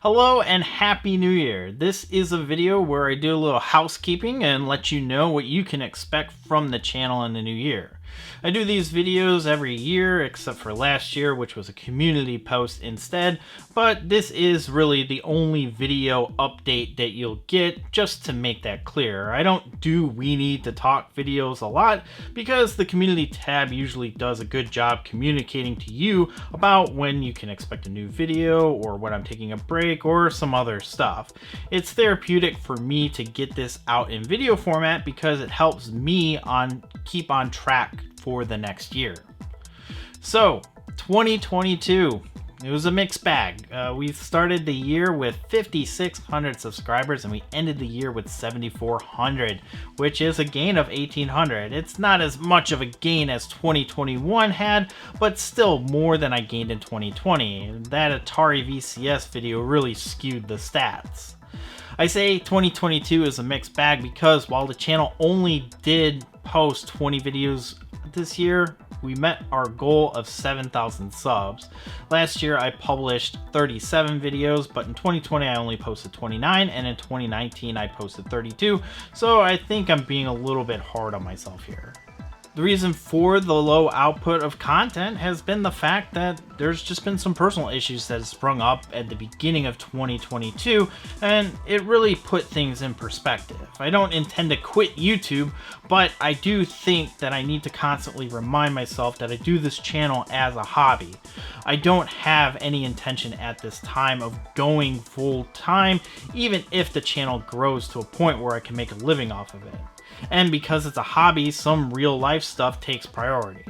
Hello and Happy New Year! This is a video where I do a little housekeeping and let you know what you can expect from the channel in the new year. I do these videos every year except for last year, which was a community post instead, but this is really the only video update that you'll get, just to make that clear. I don't do We Need to Talk videos a lot because the community tab usually does a good job communicating to you about when you can expect a new video or when I'm taking a break or some other stuff. It's therapeutic for me to get this out in video format because it helps me keep on track for the next year. So 2022, it was a mixed bag. We started the year with 5,600 subscribers and we ended the year with 7,400, which is a gain of 1,800. It's not as much of a gain as 2021 had, but still more than I gained in 2020. That Atari VCS video really skewed the stats. I say 2022 is a mixed bag because while the channel only did post 20 videos this year, we met our goal of 7,000 subs. Last year I published 37 videos, but in 2020 I only posted 29, and in 2019 I posted 32, so I think I'm being a little bit hard on myself here. The reason for the low output of content has been the fact that there's just been some personal issues that have sprung up at the beginning of 2022, and it really put things in perspective. I don't intend to quit YouTube, but I do think that I need to constantly remind myself that I do this channel as a hobby. I don't have any intention at this time of going full time, even if the channel grows to a point where I can make a living off of it. And because it's a hobby, some real life stuff takes priority.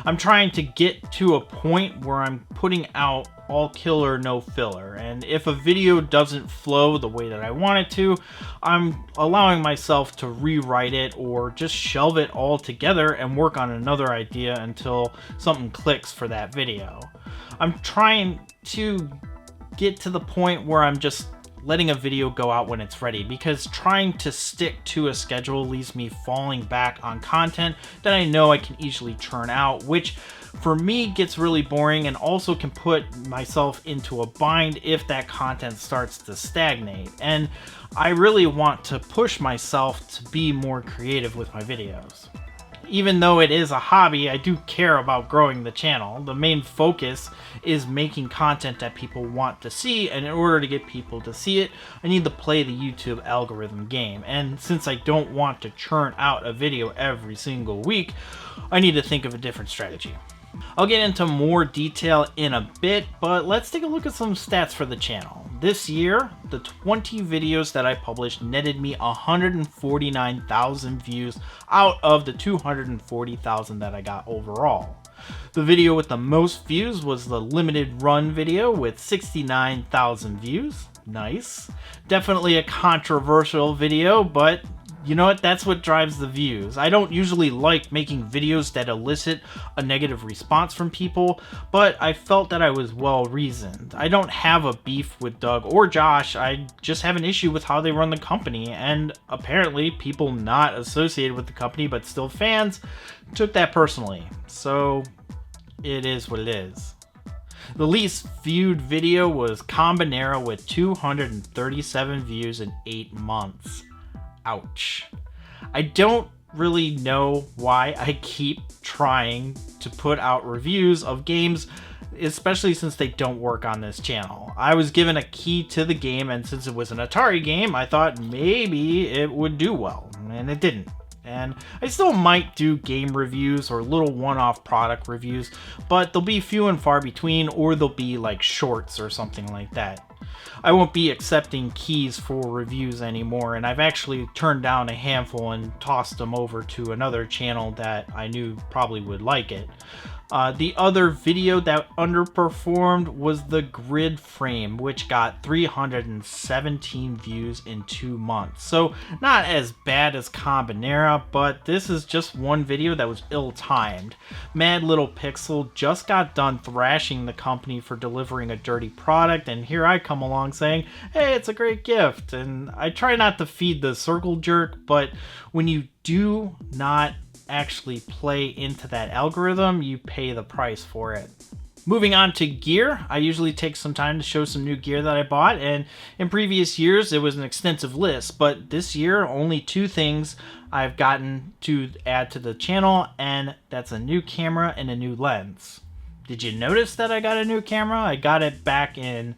I'm trying to get to a point where I'm putting out all killer, no filler, and if a video doesn't flow the way that I want it to, I'm allowing myself to rewrite it or just shelve it all together and work on another idea until something clicks for that video. I'm trying to get to the point where I'm just letting a video go out when it's ready, because trying to stick to a schedule leaves me falling back on content that I know I can easily churn out, which for me gets really boring and also can put myself into a bind if that content starts to stagnate. And I really want to push myself to be more creative with my videos. Even though it is a hobby, I do care about growing the channel. The main focus is making content that people want to see, and in order to get people to see it, I need to play the YouTube algorithm game. And since I don't want to churn out a video every single week, I need to think of a different strategy. I'll get into more detail in a bit, but let's take a look at some stats for the channel. This year, the 20 videos that I published netted me 149,000 views out of the 240,000 that I got overall. The video with the most views was the limited run video with 69,000 views. Nice. Definitely a controversial video, but you know what? That's what drives the views. I don't usually like making videos that elicit a negative response from people, but I felt that I was well reasoned. I don't have a beef with Doug or Josh, I just have an issue with how they run the company, and apparently people not associated with the company but still fans took that personally. So it is what it is. The least viewed video was Combinera with 237 views in 8 months. Ouch. I don't really know why I keep trying to put out reviews of games, especially since they don't work on this channel. I was given a key to the game, and since it was an Atari game, I thought maybe it would do well, and it didn't. And I still might do game reviews or little one-off product reviews, but they'll be few and far between, or they'll be like shorts or something like that. I won't be accepting keys for reviews anymore, and I've actually turned down a handful and tossed them over to another channel that I knew probably would like it. The other video that underperformed was the grid frame, which got 317 views in 2 months. So not as bad as Combinera, but this is just one video that was ill-timed. Mad Little Pixel just got done thrashing the company for delivering a dirty product, and here I come along saying, hey, it's a great gift. And I try not to feed the circle jerk, but when you do not actually play into that algorithm, you pay the price for it. Moving on to gear, I usually take some time to show some new gear that I bought, and in previous years it was an extensive list, but this year only 2 things I've gotten to add to the channel, and that's a new camera and a new lens. Did you notice that I got a new camera? I got it back in,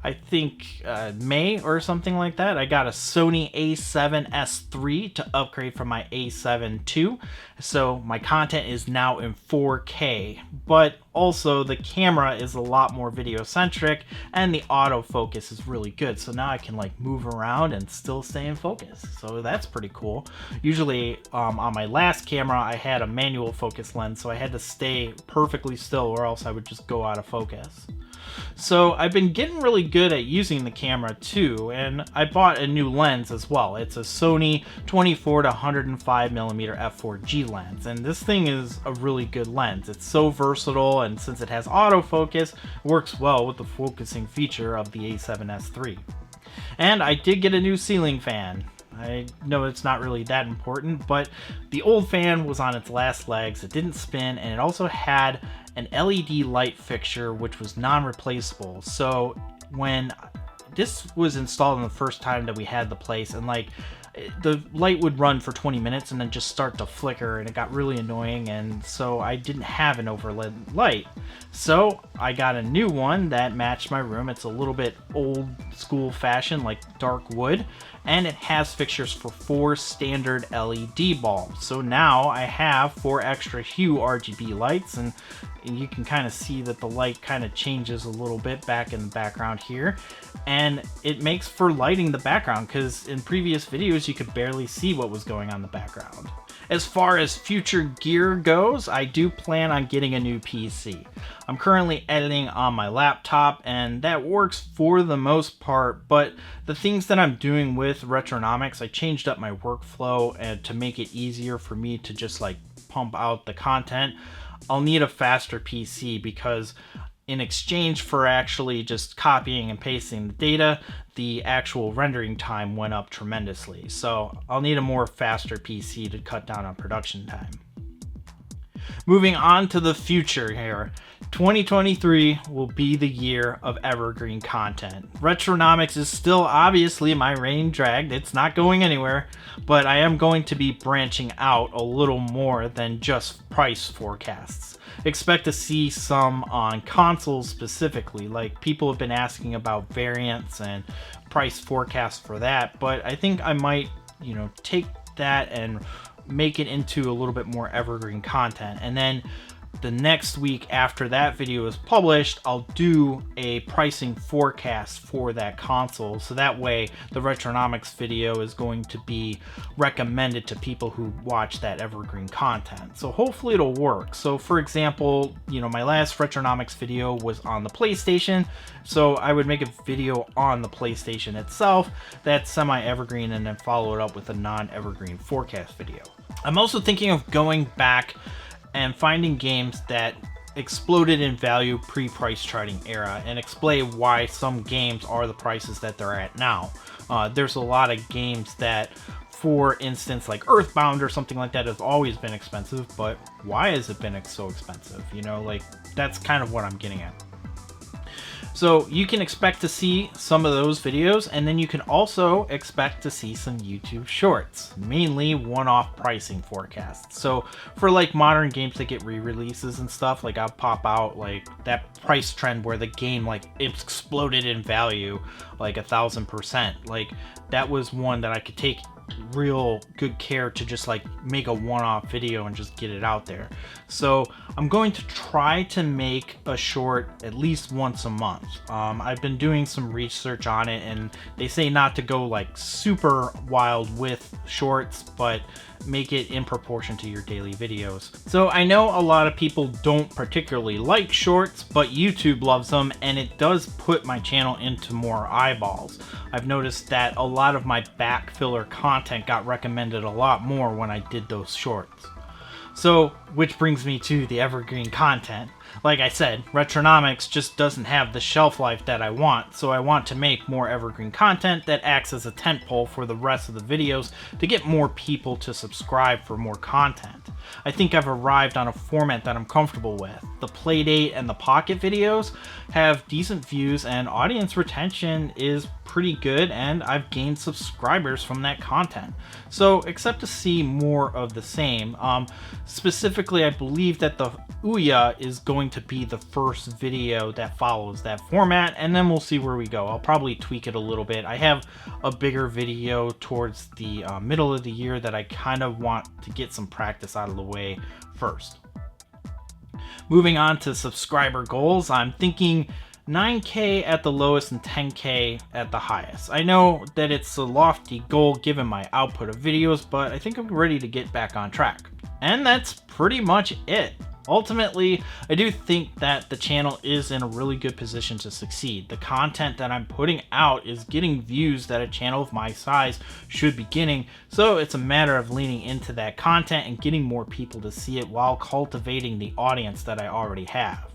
I think, May or something like that. I got a Sony a7S III to upgrade from my a7 II, so my content is now in 4K, but also the camera is a lot more video centric and the autofocus is really good, so now I can like move around and still stay in focus, so that's pretty cool. Usually on my last camera I had a manual focus lens, so I had to stay perfectly still or else I would just go out of focus. So I've been getting really good at using the camera too, and I bought a new lens as well. It's a Sony 24 to 105mm f4G lens, and this thing is a really good lens. It's so versatile, and since it has autofocus, it works well with the focusing feature of the a7S III. And I did get a new ceiling fan. I know it's not really that important, but the old fan was on its last legs, it didn't spin, and it also had an LED light fixture which was non-replaceable. So when this was installed in the first time that we had the place, and like the light would run for 20 minutes and then just start to flicker, and it got really annoying, and so I didn't have an overhead light. So I got a new one that matched my room. It's a little bit old school fashioned, like dark wood, and it has fixtures for 4 standard LED bulbs. So now I have 4 extra hue RGB lights, and you can kind of see that the light kind of changes a little bit back in the background here, and it makes for lighting the background, because in previous videos you could barely see what was going on in the background. As far as future gear goes, I do plan on getting a new PC. I'm currently editing on my laptop, and that works for the most part, but the things that I'm doing with Retronomics, I changed up my workflow and to make it easier for me to just like pump out the content. I'll need a faster PC, because in exchange for actually just copying and pasting the data, the actual rendering time went up tremendously. So I'll need a more faster PC to cut down on production time. Moving on to the future here. 2023 will be the year of evergreen content. Retronomics is still obviously my main drag. It's not going anywhere, but I am going to be branching out a little more than just price forecasts. Expect to see some on consoles specifically, like people have been asking about variants and price forecasts for that, but I think I might, take that and make it into a little bit more evergreen content. And then the next week after that video is published, I'll do a pricing forecast for that console, so that way the Retronomics video is going to be recommended to people who watch that evergreen content. So hopefully it'll work. So for example, my last Retronomics video was on the PlayStation, so I would make a video on the PlayStation itself that's semi-evergreen and then follow it up with a non-evergreen forecast video. I'm also thinking of going back and finding games that exploded in value pre-price charting era and explain why some games are the prices that they're at now. There's a lot of games that, for instance, like Earthbound or something like that, has always been expensive, but why has it been so expensive? That's kind of what I'm getting at. So you can expect to see some of those videos, and then you can also expect to see some YouTube shorts, mainly one-off pricing forecasts. So for like modern games that get re-releases and stuff, like I'll pop out like that price trend where the game like exploded in value like 1,000%. Like that was one that I could take real good care to just like make a one-off video and just get it out there. So I'm going to try to make a short at least once a month. I've been doing some research on it, and they say not to go like super wild with shorts, but make it in proportion to your daily videos. So I know a lot of people don't particularly like shorts, but YouTube loves them, and it does put my channel into more eyeballs. I've noticed that a lot of my back filler content got recommended a lot more when I did those shorts. So, which brings me to the evergreen content. Like I said, Retronomics just doesn't have the shelf life that I want, so I want to make more evergreen content that acts as a tentpole for the rest of the videos to get more people to subscribe for more content. I think I've arrived on a format that I'm comfortable with. The Playdate and the Pocket videos have decent views and audience retention is pretty good, and I've gained subscribers from that content. So expect to see more of the same. Specifically, I believe that the Ouya is going to be the first video that follows that format, and then we'll see where we go. I'll probably tweak it a little bit. I have a bigger video towards the middle of the year that I kind of want to get some practice out of the way first. Moving on to subscriber goals, I'm thinking 9K at the lowest and 10K at the highest. I know that it's a lofty goal given my output of videos, but I think I'm ready to get back on track. And that's pretty much it. Ultimately, I do think that the channel is in a really good position to succeed. The content that I'm putting out is getting views that a channel of my size should be getting, so it's a matter of leaning into that content and getting more people to see it while cultivating the audience that I already have.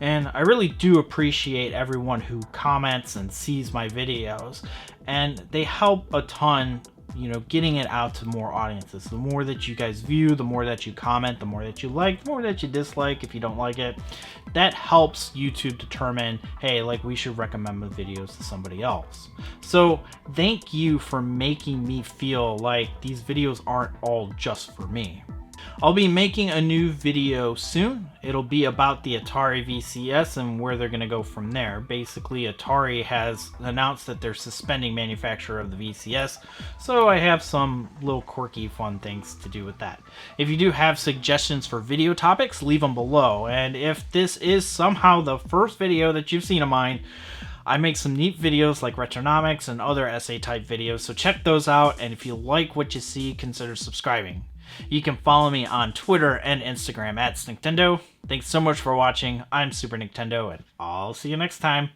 And I really do appreciate everyone who comments and sees my videos, and they help a ton, you know, getting it out to more audiences. The more that you guys view, the more that you comment, the more that you like, the more that you dislike if you don't like it, that helps YouTube determine, hey, like, we should recommend the videos to somebody else. So thank you for making me feel like these videos aren't all just for me. I'll be making a new video soon. It'll be about the Atari VCS and where they're going to go from there. Basically, Atari has announced that they're suspending manufacture of the VCS, so I have some little quirky fun things to do with that. If you do have suggestions for video topics, leave them below. And if this is somehow the first video that you've seen of mine, I make some neat videos like Retronomics and other essay type videos, so check those out, and if you like what you see, consider subscribing. You can follow me on Twitter and Instagram at snicktendo. Thanks so much for watching. I'm Super Nicktendo, and I'll see you next time.